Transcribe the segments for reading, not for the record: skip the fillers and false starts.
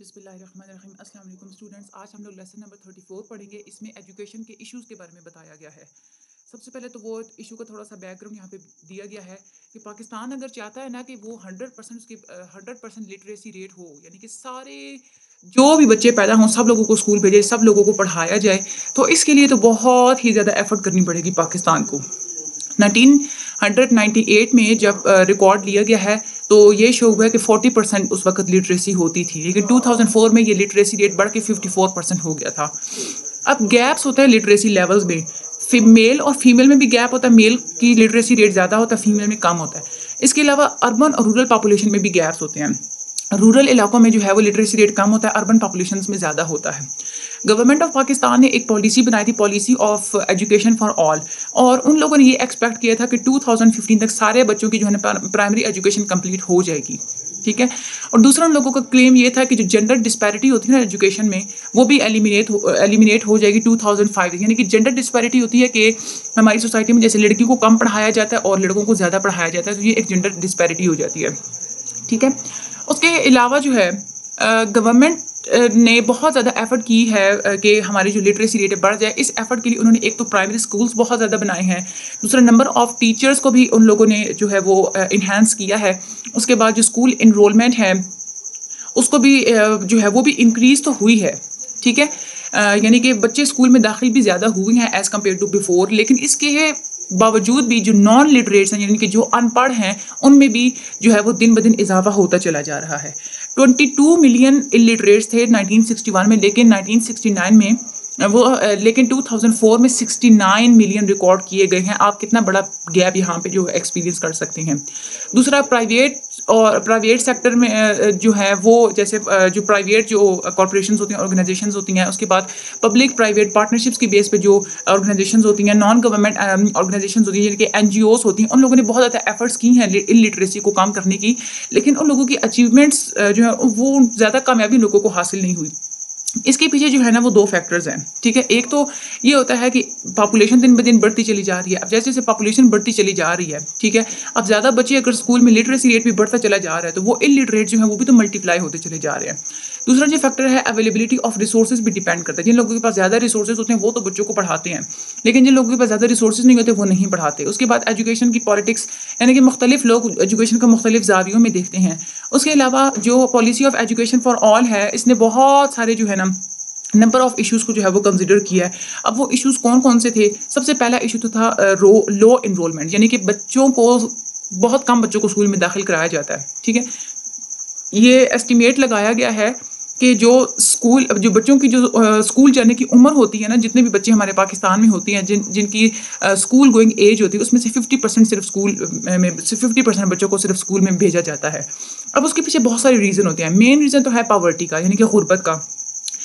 बिस्मिल्लाहिर्रहमानिर्रहीम। अस्सलाम वालेकुम स्टूडेंट्स, आज हम लोग लेसन नंबर 34 पढ़ेंगे। इसमें एजुकेशन के इश्यूज़ के बारे में बताया गया है। सबसे पहले तो वो इशू का थोड़ा सा बैकग्राउंड यहाँ पे दिया गया है कि पाकिस्तान अगर चाहता है ना कि वो 100% उसकी 100% लिटरेसी रेट हो, यानी कि सारे जो भी बच्चे पैदा हों सब लोगों को स्कूल भेजे, सब लोगों को पढ़ाया जाए, तो इसके लिए तो बहुत ही ज़्यादा एफर्ट करनी पड़ेगी पाकिस्तान को। 1998 में जब रिकॉर्ड लिया गया है तो ये शो हुआ है कि 40% उस वक्त लिटरेसी होती थी, लेकिन 2004 में ये लिटरेसी रेट बढ़ के 54% हो गया था। अब गैप्स होता है लिटरेसी लेवल्स में, मेल और फीमेल में भी गैप होता है। मेल की लिटरेसी रेट ज़्यादा होता है, फीमेल में कम होता है। इसके अलावा अर्बन और रूरल पॉपुलेशन में भी गैप्स होते हैं। रूरल इलाकों में जो है वो लिटरेसी रेट कम होता है, अर्बन पॉपुलेशन में ज़्यादा होता है। गवर्नमेंट ऑफ पाकिस्तान ने एक पॉलिसी बनाई थी, policy of education for all, और उन लोगों ने ये एक्सपेक्ट किया था कि 2015 तक सारे बच्चों की जो है ना प्राइमरी एजुकेशन कंप्लीट हो जाएगी। ठीक है। और दूसरा उन लोगों का क्लेम ये था कि जो जेंडर डिस्पैरिटी होती है ना एजुकेशन में, वो भी एलिमिनेट हो जाएगी 2005। यानी कि जेंडर डिस्पैरिटी होती है कि हमारी सोसाइटी में जैसे लड़कियों को कम पढ़ाया जाता है और लड़कों को ज़्यादा पढ़ाया जाता है, तो ये एक जेंडर डिस्पैरिटी हो जाती है। ठीक है। उसके अलावा जो है गवर्नमेंट ने बहुत ज़्यादा एफर्ट की है कि हमारी जो लिटरेसी रेट बढ़ जाए। इस एफर्ट के लिए उन्होंने एक तो प्राइमरी स्कूल्स बहुत ज़्यादा बनाए हैं, दूसरा नंबर ऑफ़ टीचर्स को भी उन लोगों ने जो है वो इन्हांस किया है। उसके बाद जो स्कूल इनरोलमेंट है उसको भी जो है वो भी इंक्रीज़ तो हुई है। ठीक है। यानी कि बच्चे स्कूल में दाखिल भी ज़्यादा हुए हैं एज़ कम्पेयर टू बिफोर, लेकिन इसके बावजूद भी जो नॉन लिटरेट्स हैं, यानी कि जो अनपढ़ हैं, उनमें भी जो है वो दिन ब दिन इजाफा होता चला जा रहा है। 22 मिलियन इलिटरेट्स थे 1961 में, लेकिन 1969 में लेकिन 2004 में 69 मिलियन रिकॉर्ड किए गए हैं। आप कितना बड़ा गैप यहाँ पे जो एक्सपीरियंस कर सकते हैं। दूसरा प्राइवेट सेक्टर में जो है वो जैसे जो प्राइवेट जो कॉर्पोरेशंस होती हैं, ऑर्गेनाइजेशंस होती हैं, उसके बाद पब्लिक प्राइवेट पार्टनरशिप्स की बेस पे जो ऑर्गेनाइजेशंस होती हैं, नॉन गवर्नमेंट ऑर्गेनाइजेशंस होती हैं, यानी कि एनजीओस होती हैं, उन लोगों ने बहुत ज़्यादा एफर्ट्स की हैं इलिटरेसी को कम करने की, लेकिन उन लोगों की अचीवमेंट्स जो है वो ज़्यादा कामयाबी लोगों को हासिल नहीं हुई। इसके पीछे जो है ना वो दो फैक्टर्स हैं। ठीक है। एक तो ये होता है कि पॉपुलेशन दिन ब दिन बढ़ती चली जा रही है। अब जैसे जैसे पॉपुलेशन बढ़ती चली जा रही है, ठीक है, अब ज़्यादा बच्चे अगर स्कूल में लिटरेसी रेट भी बढ़ता चला जा रहा है, तो वो इलिटरेट जो है वो भी तो मल्टीप्लाई होते चले जा रहे हैं। दूसरा जो फैक्टर है अवेलेबिलिटी ऑफ रिसोर्सेज भी डिपेंड करता है। जिन लोगों के पास ज़्यादा रिसोर्सेज होते हैं वो तो बच्चों को पढ़ाते हैं, लेकिन जिन लोगों के पास ज़्यादा रिसोर्सेज नहीं होते वो नहीं पढ़ाते। उसके बाद एजुकेशन की पॉलिटिक्स, यानी कि मुख्तलिफ लोग एजुकेशन को मुख्तलिफ जावियों में देखते हैं। उसके अलावा जो policy of education for all है, इसने बहुत सारे जो है ना नंबर ऑफ इश्यूज़ को जो है वो कंसिडर किया है। अब वो इश्यूज़ कौन कौन से थे? सबसे पहला इशू तो था लो एनरोलमेंट, यानी कि बच्चों को बहुत कम बच्चों को स्कूल में दाखिल कराया जाता है। ठीक है। ये एस्टिमेट लगाया गया है कि जो बच्चों की जो स्कूल जाने की उम्र होती है ना, जितने भी बच्चे हमारे पाकिस्तान में होती हैं जिनकी स्कूल गोइंग एज होती है, उसमें से 50% सिर्फ स्कूल में 50% बच्चों को सिर्फ स्कूल में भेजा जाता है। अब उसके पीछे बहुत सारे रीज़न होते हैं। मेन रीज़न तो है पॉवर्टी का, यानी कि गुर्बत का।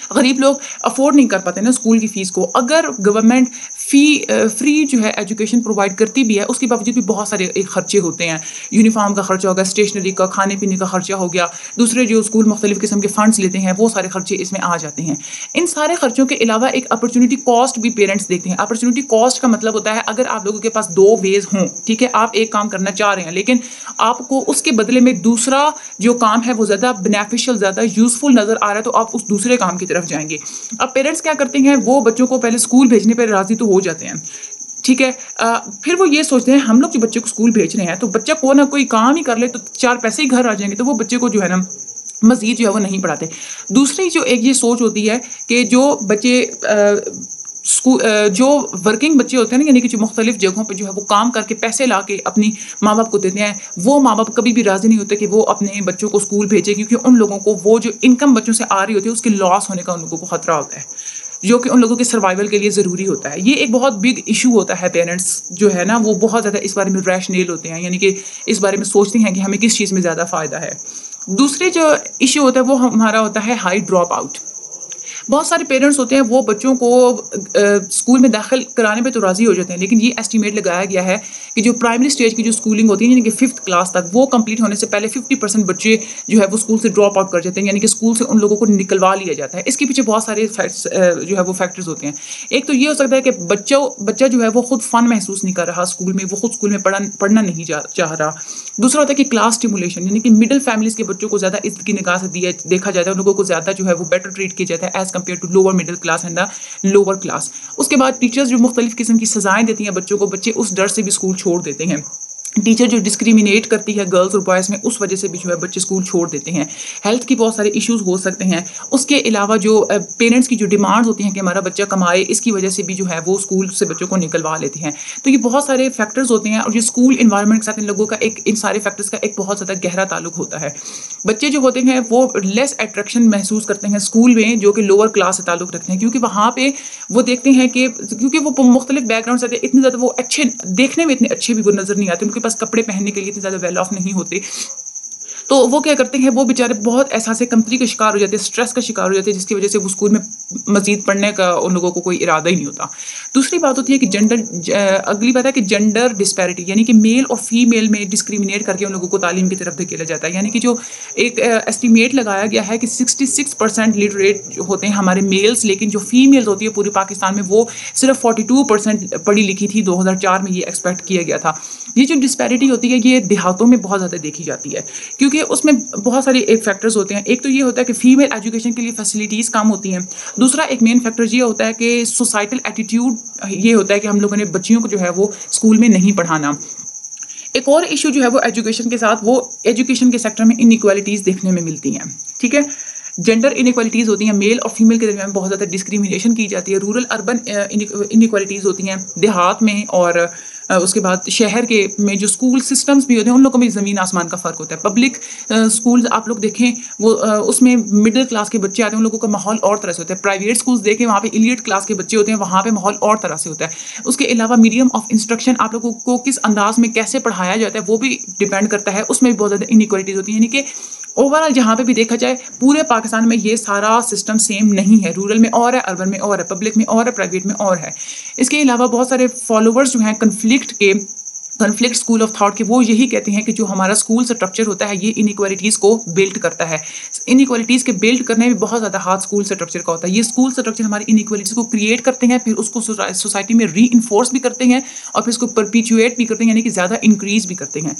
गरीब लोग अफोर्ड नहीं कर पाते ना स्कूल की फ़ीस को। अगर गवर्नमेंट फ्री जो है एजुकेशन प्रोवाइड करती भी है, उसके बावजूद भी बहुत सारे खर्चे होते हैं। यूनिफॉर्म का खर्चा हो गया, स्टेशनरी का, खाने पीने का खर्चा हो गया, दूसरे जो स्कूल मुख्तलिफ किस्म के फ़ंड्स लेते हैं, वो सारे खर्चे इसमें आ जाते हैं। इन सारे खर्चों के अलावा एक अपॉर्चुनिटी कॉस्ट भी पेरेंट्स देखते हैं। अपॉर्चुनिटी कॉस्ट का मतलब होता है अगर आप लोगों के पास दो वेज हों, ठीक है, आप एक काम करना चाह रहे हैं, लेकिन आपको उसके बदले में दूसरा जो काम है वो ज़्यादा बेनिफिशियल, ज़्यादा यूज़फुल नज़र आ रहा है, तो आप उस दूसरे काम की तरफ जाएंगे। अब पेरेंट्स क्या करते हैं, वो बच्चों को पहले स्कूल भेजने पर राज़ी तो हो जाते हैं। ठीक है। फिर वो ये सोचते हैं हम लोग जो बच्चे को स्कूल भेज रहे हैं तो बच्चा को ना कोई काम ही कर ले तो चार पैसे ही घर आ जाएंगे, तो वो बच्चे को जो है ना मज़ीद जो है वो नहीं पढ़ाते। दूसरी जो एक ये सोच होती है कि जो बच्चे जो वर्किंग बच्चे होते हैं ना, यानी कि जो मुख्तलिफ जगहों पे जो है वो काम करके पैसे ला के अपनी माँ बाप को देते हैं, वो माँ बाप कभी भी राज़ी नहीं होते कि वो अपने बच्चों को स्कूल भेजें, क्योंकि उन लोगों को वो जो इनकम बच्चों से आ रही होती है उसके लॉस होने का उन लोगों को ख़तरा होता है, जो कि उन लोगों के सर्वाइवल के लिए ज़रूरी होता है। ये एक बहुत बिग इशू होता है। पेरेंट्स जो है ना वो बहुत ज़्यादा इस बारे में रैशनल होते हैं, यानी कि इस बारे में सोचते हैं कि हमें किस चीज़ में ज़्यादा फ़ायदा है। दूसरे जो इशू होता है वो हमारा होता है हाई ड्रॉप आउट। बहुत सारे पेरेंट्स होते हैं वो बच्चों को स्कूल में दाखिल कराने पे तो राज़ी हो जाते हैं, लेकिन ये एस्टीमेट लगाया गया है कि जो प्राइमरी स्टेज की जो स्कूलिंग होती है यानी कि 5th क्लास तक, वो कंप्लीट होने से पहले 50% बच्चे जो है वो स्कूल से ड्रॉप आउट कर जाते हैं, यानी कि स्कूल से उन लोगों को निकलवा लिया जाता है। इसके पीछे बहुत सारे फैक्ट्स जो है वो फैक्टर्स होते हैं। एक तो ये हो सकता है कि बच्चा जो है वो खुद फन महसूस नहीं कर रहा स्कूल में, वो खुद स्कूल में पढ़ना नहीं चाह रहा। दूसरा होता है कि क्लास स्टिमुलेशन, यानी कि मिडिल फैमिलीज के बच्चों को ज़्यादा इज्जत की निगाह से देखा जाता है, उन लोगों को ज़्यादा जो है वो बेटर ट्रीट किया जाता है as compare to lower middle class and the lower class. उसके बाद टीचर्स जो मुख्तलिफ किस्म की सजाएं देती हैं बच्चों को, बच्चे उस डर से भी स्कूल छोड़ देते हैं। टीचर जो डिस्क्रिमिनेट करती है गर्ल्स और बॉयज़ में, उस वजह से भी जो है बच्चे स्कूल छोड़ देते हैं। हेल्थ की बहुत सारे इश्यूज हो सकते हैं। उसके अलावा जो पेरेंट्स की जो डिमांड्स होती हैं कि हमारा बच्चा कमाए, इसकी वजह से भी जो है वो स्कूल से बच्चों को निकलवा लेते हैं। तो ये बहुत सारे फैक्टर्स होते हैं, और ये स्कूल इन्वायरमेंट के साथ इन लोगों का इन सारे फैक्टर्स का एक बहुत ज़्यादा गहरा ताल्लुक होता है। बच्चे जो होते हैं वो लेस अट्रैक्शन महसूस करते हैं स्कूल में, जो कि लोअर क्लास से ताल्लुक रखते हैं, क्योंकि वहाँ पे वो देखते हैं कि क्योंकि वो मुख्तलिफ बैकग्राउंड से आते हैं, इतने ज़्यादा वो अच्छे देखने में इतने अच्छे भी वो नज़र नहीं आते, उनके पास कपड़े पहनने के लिए इतने ज़्यादा वेल ऑफ नहीं होते। तो वो क्या करते हैं, वो बेचारे बहुत एहसास कमतरी का शिकार हो जाते हैं, स्ट्रेस का शिकार हो जाते हैं, जिसकी वजह से वो स्कूल में मजीद पढ़ने का उन लोगों को कोई इरादा ही नहीं होता। दूसरी बात होती है कि अगली बात है कि जेंडर डिस्पैरिटी, यानी कि मेल और फीमेल में डिस्क्रिमिनेट करके उन लोगों को तालीम की तरफ धकेला जाता है। यानी कि जो एक एस्टीमेट लगाया गया है कि 66% लिटरेट होते हैं हमारे मेल्स, लेकिन जो फीमेल्स होती है पूरे पाकिस्तान में वो सिर्फ 42% पढ़ी लिखी थी। 2004 में ये एक्सपेक्ट किया गया था। ये जो डिस्पैरिटी होती है ये देहातों में बहुत ज़्यादा देखी जाती है, क्योंकि उसमें बहुत सारे एक फैक्टर्स होते हैं। एक तो ये होता है कि फीमेल एजुकेशन के लिए फैसिलिटीज़ कम होती हैं। दूसरा एक मेन फैक्टर ये होता है कि सोसाइटल एटीट्यूड ये होता है कि हम लोगों ने बच्चियों को जो है वो स्कूल में नहीं पढ़ाना। एक और इशू जो है वो एजुकेशन के साथ, वो एजुकेशन के सेक्टर में इनइक्वालिटीज़ देखने में मिलती हैं। ठीक है, जेंडर इनइक्वालिटीज़ होती हैं, मेल और फीमेल के दरमियान बहुत ज़्यादा डिस्क्रिमिनेशन की जाती है। रूरल अर्बन इनइक्वालिटीज़ होती हैं देहात में, और उसके बाद शहर के में जो स्कूल सिस्टम्स भी होते हैं उन लोगों में ज़मीन आसमान का फ़र्क होता है। पब्लिक स्कूल्स आप लोग देखें, वो उसमें मिडिल क्लास के बच्चे आते हैं, उन लोगों का माहौल और तरह से होता है। प्राइवेट स्कूल्स देखें, वहाँ पे इलीट क्लास के बच्चे होते हैं, वहाँ पे माहौल और तरह से होता है। उसके अलावा मीडियम ऑफ इंस्ट्रक्शन आप लोगों को किस अंदाज में कैसे पढ़ाया जाता है वो भी डिपेंड करता है, उसमें भी बहुत ज़्यादा इनइक्वालिटीज़ होती है। यानी कि ओवरऑल जहाँ पे भी देखा जाए पूरे पाकिस्तान में ये सारा सिस्टम सेम नहीं है। रूरल में और है, अर्बन में और है, पब्लिक में और है, प्राइवेट में और है। इसके अलावा बहुत सारे फॉलोवर्स जो हैं कन्फ्लिक्ट स्कूल ऑफ थॉट के, वो यही कहते हैं कि जो हमारा स्कूल स्ट्रक्चर होता है ये इनइक्वालिटीज़ को बिल्ड करता है। इनइक्वालिटीज़ के बिल्ड करने में बहुत ज़्यादा हाथ स्कूल स्ट्रक्चर का होता है। ये स्कूल स्ट्रक्चर हमारी इनइक्वालिटीज़ को क्रिएट करते हैं, फिर उसको सोसाइटी में री इन्फोर्स भी करते हैं, और फिर उसको परपिचुएट भी करते हैं, यानी कि ज़्यादा इंक्रीज़ भी करते हैं।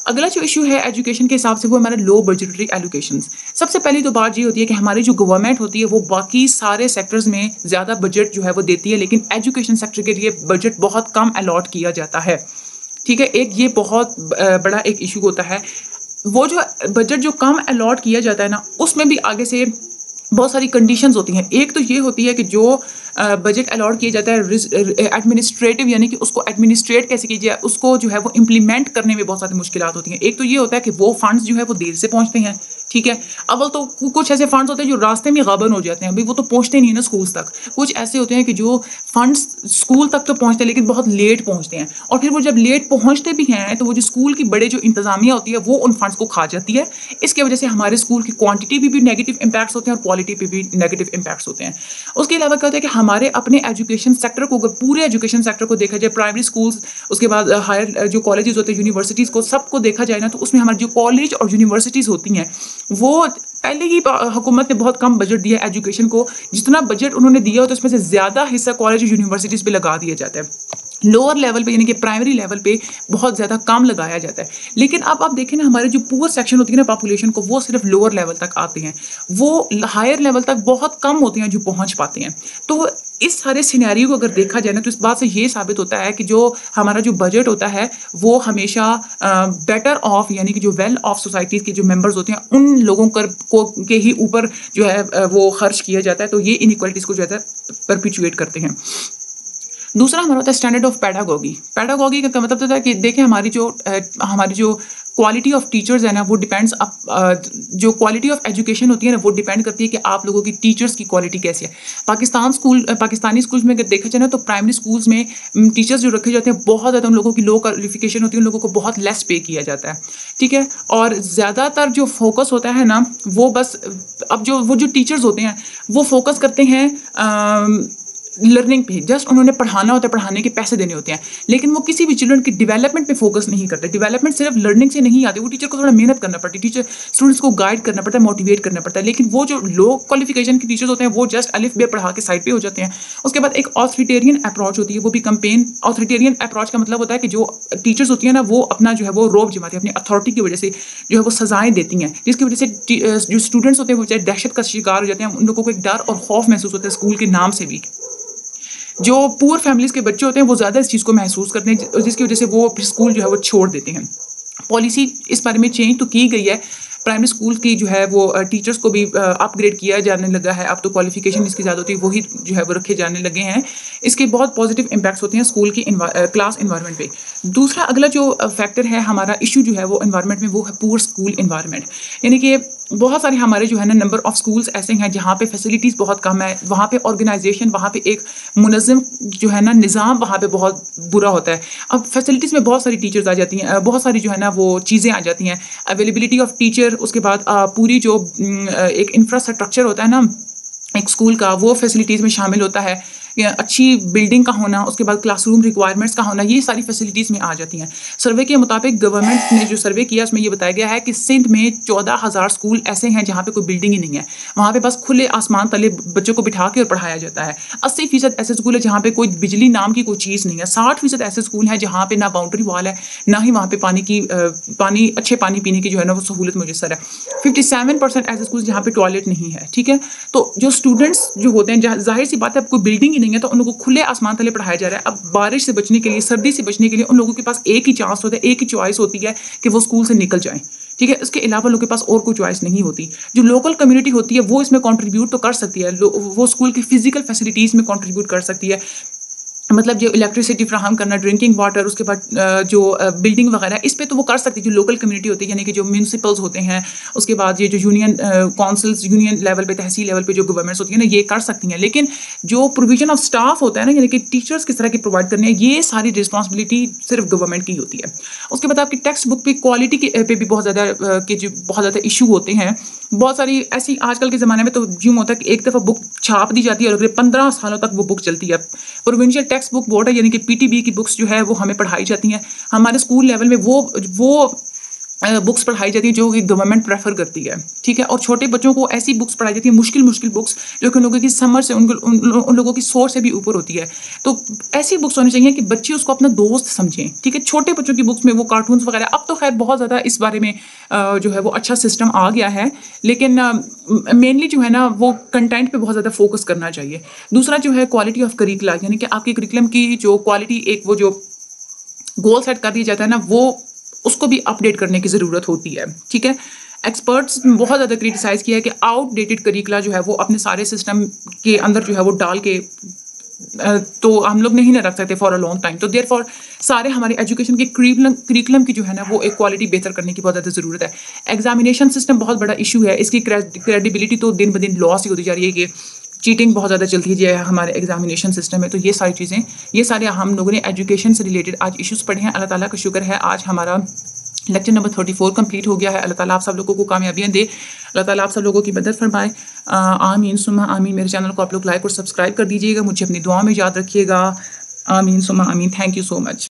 अगला जो इशू है एजुकेशन के हिसाब से वो हमारे लो बजटरी एलोकेशंस। सबसे पहली तो बात ये होती है कि हमारी जो गवर्नमेंट होती है वो बाकी सारे सेक्टर्स में ज़्यादा बजट जो है वो देती है, लेकिन एजुकेशन सेक्टर के लिए बजट बहुत कम अलॉट किया जाता है। ठीक है, एक ये बहुत बड़ा एक इशू होता है। वो जो बजट जो कम अलॉट किया जाता है ना, उसमें भी आगे से बहुत सारी कंडीशंस होती हैं। एक तो ये होती है कि जो बजट अलॉट किया जाता है एडमिनिस्ट्रेटिव, यानी कि उसको एडमिनिस्ट्रेट कैसे कीजिए, उसको जो है वो इम्प्लीमेंट करने में बहुत सारी मुश्किलात होती हैं। एक तो ये होता है कि वो फंड्स जो है वो देर से पहुंचते हैं। ठीक है, अव्वल तो कुछ ऐसे फंड्स होते हैं जो रास्ते में गायब हो जाते हैं, अभी वो तो पहुंचते नहीं है ना स्कूल्स तक। कुछ ऐसे होते हैं कि जो फंड्स स्कूल तक तो पहुंचते हैं लेकिन बहुत लेट पहुंचते हैं, और फिर वो जब लेट पहुंचते भी हैं तो वो जो स्कूल की बड़े जो इंतजामिया होती है वो उन फंड्स को खा जाती है। इसकी वजह से हमारे स्कूल की क्वांटिटी भी नेगेटिव इम्पैक्ट्स होते हैं और क्वालिटी पे भी नेगेटिव इम्पैक्ट्स होते हैं। उसके अलावा क्या होता है कि हमारे अपने एजुकेशन सेक्टर को, अगर पूरे एजुकेशन सेक्टर को देखा जाए, प्राइमरी स्कूल्स, उसके बाद हायर जो कॉलेजेस होते हैं, यूनिवर्सिटीज़ को, सबको देखा जाए ना, तो उसमें हमारी जो कॉलेज और यूनिवर्सिटीज़ होती हैं वो पहले ही हुकूमत ने बहुत कम बजट दिया एजुकेशन को। जितना बजट उन्होंने दिया हो तो उसमें से ज़्यादा हिस्सा कॉलेज और यूनिवर्सिटीज़ पे लगा दिया जाता है। लोअर लेवल पे यानी कि प्राइमरी लेवल पे बहुत ज़्यादा कम लगाया जाता है। लेकिन अब आप देखें ना, हमारे जो पुअर सेक्शन होती है ना पॉपुलेशन को, वो सिर्फ लोअर लेवल तक आते हैं, वो हायर लेवल तक बहुत कम होते हैं जो पहुंच पाते हैं। तो इस सारे सिनेरियो को अगर देखा जाए ना, तो इस बात से ये साबित होता है कि जो हमारा जो बजट होता है वो हमेशा बेटर ऑफ, यानी कि जो वेल ऑफ सोसाइटीज़ के जो मेंबर्स होते हैं उन लोगों के ही ऊपर जो है वो खर्च किया जाता है। तो ये इनइक्वालिटीज़ को जो है परपिचुएट करते हैं। दूसरा हमारा होता है स्टैंडर्ड ऑफ पैडागोगी का मतलब होता है कि देखें हमारी जो क्वालिटी ऑफ टीचर्स है ना, वो डिपेंड्स जो क्वालिटी ऑफ एजुकेशन होती है ना, वो डिपेंड करती है कि आप लोगों की टीचर्स की क्वालिटी कैसी है। पाकिस्तानी स्कूल्स में अगर देखा जाए ना, तो प्राइमरी स्कूल्स में टीचर्स जो रखे जाते हैं बहुत ज़्यादा उन लोगों की लो क्वालिफिकेशन होती है, उन लोगों को बहुत लेस पे किया जाता है। ठीक है, और ज़्यादातर जो फोकस होता है ना वो बस अब वो जो टीचर्स होते हैं वो फोकस करते हैं लर्निंग पे, जस्ट उन्होंने पढ़ाना होता है, पढ़ाने के पैसे देने होते हैं, लेकिन वो किसी भी चिल्ड्रन की डेवलपमेंट पे फोकस नहीं करते। डेवलपमेंट सिर्फ लर्निंग से नहीं आती, वो टीचर को थोड़ा मेहनत करना पड़ती है, टीचर स्टूडेंट्स को गाइड करना पड़ता है, मोटिवेट करना पड़ता है। लेकिन वो जो लो क्वालिफिकेशन के टीचर्स होते हैं वो जस्ट अलिफ बे पढ़ा के साइड पे हो जाते हैं। उसके बाद एक ऑथोरिटेरियन अप्रोच होती है, वो भी कंपेन। ऑथोरिटेरियन अप्रोच का मतलब होता है कि जो टीचर्स होती है ना वो अपना जो है वो रोब जमाती है, अपनी अथॉरिटी की वजह से जो है वो सजाएं देती हैं, जिसकी वजह से जो स्टूडेंट्स होते हैं वो बेचारे दहशत का शिकार हो जाते हैं। उन लोगों को एक डर और खौफ महसूस होता है स्कूल के नाम से भी। जो पुअर फैमिलीज के बच्चे होते हैं वो ज़्यादा इस चीज़ को महसूस करते हैं, जिसकी वजह से वो फिर स्कूल जो है वो छोड़ देते हैं। पॉलिसी इस बारे में चेंज तो की गई है, प्राइमरी स्कूल की जो है वो टीचर्स को भी अपग्रेड किया जाने लगा है। अब तो क्वालिफिकेशन इसकी ज़्यादा होती है, वही जो है वो रखे जाने लगे हैं। इसके बहुत पॉजिटिव इम्पैक्ट्स होते हैं स्कूल की क्लास इन्वायरमेंट पे। दूसरा अगला जो फैक्टर है हमारा इशू जो है वो इन्वायरमेंट में, वो है पुअर स्कूल इन्वायरमेंट। यानी कि बहुत सारे हमारे जो है ना नंबर ऑफ स्कूल्स ऐसे हैं जहाँ पे फैसिलिटीज़ बहुत कम है, वहाँ पे ऑर्गेनाइजेशन, वहाँ पे एक मुनज़्ज़म जो है ना निज़ाम वहाँ पे बहुत बुरा होता है। अब फैसिलिटीज़ में बहुत सारी टीचर्स आ जाती हैं, बहुत सारी जो है ना वो चीज़ें आ जाती हैं, अवेलेबिलिटी ऑफ टीचर, उसके बाद पूरी जो एक इंफ्रास्ट्रक्चर होता है ना एक स्कूल का, वो फैसिलिटीज़ में शामिल होता है। अच्छी बिल्डिंग का होना, उसके बाद क्लासरूम रिक्वायरमेंट्स का होना, ये सारी फैसिलिटीज़ में आ जाती हैं। सर्वे के मुताबिक गवर्नमेंट ने जो सर्वे किया उसमें ये बताया गया है कि सिंध में 14,000 स्कूल ऐसे हैं जहाँ पे कोई बिल्डिंग ही नहीं है, वहाँ पे बस खुले आसमान तले बच्चों को बिठा के और पढ़ाया जाता है। 80% ऐसे स्कूल है जहाँ पे कोई बिजली नाम की कोई चीज़ नहीं है। 60% ऐसे स्कूल हैं जहाँ पे ना बाउंड्री वॉल है, ना ही वहाँ पे अच्छे पानी पीने की जो है ना वो सहूलत मुयसर है। 57% ऐसे स्कूल जहाँ पे टॉयलेट नहीं है। ठीक है, तो जो स्टूडेंट्स जो होते हैं, जहाँ जाहिर सी बात है कोई बिल्डिंग ही नहीं है, तो उन लोगों को खुले आसमान तले पढ़ाया जा रहा है। अब बारिश से बचने के लिए, सर्दी से बचने के लिए उन लोगों के पास एक ही चांस होता है, एक ही चॉइस होती है कि वो स्कूल से निकल जाएं। ठीक है, इसके अलावा लोगों के पास और कोई चॉइस नहीं होती। जो लोकल कम्युनिटी होती है वो इसमें कंट्रीब्यूट तो कर सकती है, वो स्कूल की फिजिकल फैसिलिटीज़ में कंट्रीब्यूट कर सकती है, मतलब जो इलेक्ट्रिसिटी फ्राहम करना, ड्रिंकिंग वाटर, उसके बाद जो बिल्डिंग वगैरह, इस पे तो वो कर सकती है। जो लोकल कम्युनिटी होती है यानी कि जो म्यूनसिपल्स होते हैं, उसके बाद ये जो यूनियन काउंसिल्स, यूनियन लेवल पे, तहसील लेवल पे जो गवर्नमेंट्स होती है ना, ये कर सकती हैं। लेकिन जो प्रोविजन ऑफ स्टाफ होता है ना, यानी कि टीचर्स किस तरह की प्रोवाइड करनी है, ये सारी रिस्पॉन्सिबिलिटी सिर्फ गवर्नमेंट की होती है। उसके बाद आपकी टेक्स्ट बुक पे क्वालिटी के पे भी बहुत ज़्यादा इशू होते हैं। बहुत सारी ऐसी आजकल के ज़माने में तो यूँ होता है कि एक दफ़ा बुक छाप दी जाती है और अगले 15 सालों तक वो बुक चलती है। प्रोविंशियल टेक्स्ट बुक बोर्ड है यानी कि पीटीबी की बुक्स जो है वो हमें पढ़ाई जाती हैं। हमारे स्कूल लेवल में वो बुक्स पढ़ाई जाती है जो कि गवर्नमेंट प्रेफर करती है। ठीक है, और छोटे बच्चों को ऐसी बुक्स पढ़ाई जाती है, मुश्किल बुक्स, जो कि उन लोगों की समझ से, उन लोगों की सोच से भी ऊपर होती है। तो ऐसी बुक्स होनी चाहिए कि बच्चे उसको अपना दोस्त समझें। ठीक है, छोटे बच्चों की बुक्स में वो कार्टून्स वगैरह, अब तो खैर बहुत ज़्यादा इस बारे में जो है वो अच्छा सिस्टम आ गया है, लेकिन मेनली जो है ना वो कंटेंट पे बहुत ज़्यादा फोकस करना चाहिए। दूसरा जो है क्वालिटी ऑफ करिकुला, यानी कि आपकी करिकुलम की जो क्वालिटी, एक वो जो गोल सेट कर दिया जाता है ना, वो उसको भी अपडेट करने की ज़रूरत होती है। ठीक है, एक्सपर्ट्स बहुत ज़्यादा क्रिटिसाइज़ किया है कि आउटडेटेड करिकुला जो है वो अपने सारे सिस्टम के अंदर जो है वो डाल के तो हम लोग नहीं ना रख सकते फॉर अ लॉन्ग टाइम। तो देयरफॉर सारे हमारे एजुकेशन के करिकुलम की जो है ना वो एक क्वालिटी बेहतर करने की बहुत ज़्यादा ज़रूरत है। एग्जामिनेशन सिस्टम बहुत बड़ा इशू है, इसकी क्रेडिबिलिटी तो दिन ब दिन लॉस ही होती जा रही है कि चीटिंग बहुत ज़्यादा चलती है हमारे एग्जामिनेशन सिस्टम में। तो ये सारी चीज़ें, ये सारे हम लोगों ने एजुकेशन से रिलेटेड आज इश्यूज़ पढ़े हैं। अल्लाह ताला का शुक्र है आज हमारा लेक्चर नंबर 34 कंप्लीट हो गया है। अल्लाह ताला आप सब लोगों को कामयाबियाँ दे, अल्लाह ताला आप सब लोगों की मदद फरमाए। आमीन सुम्मा आमीन। मेरे चैनल को आप लोग लाइक और सब्सक्राइब कर दीजिएगा, मुझे अपनी दुआ में याद रखिएगा। आमीन सुम्मा आमीन। Thank you so much.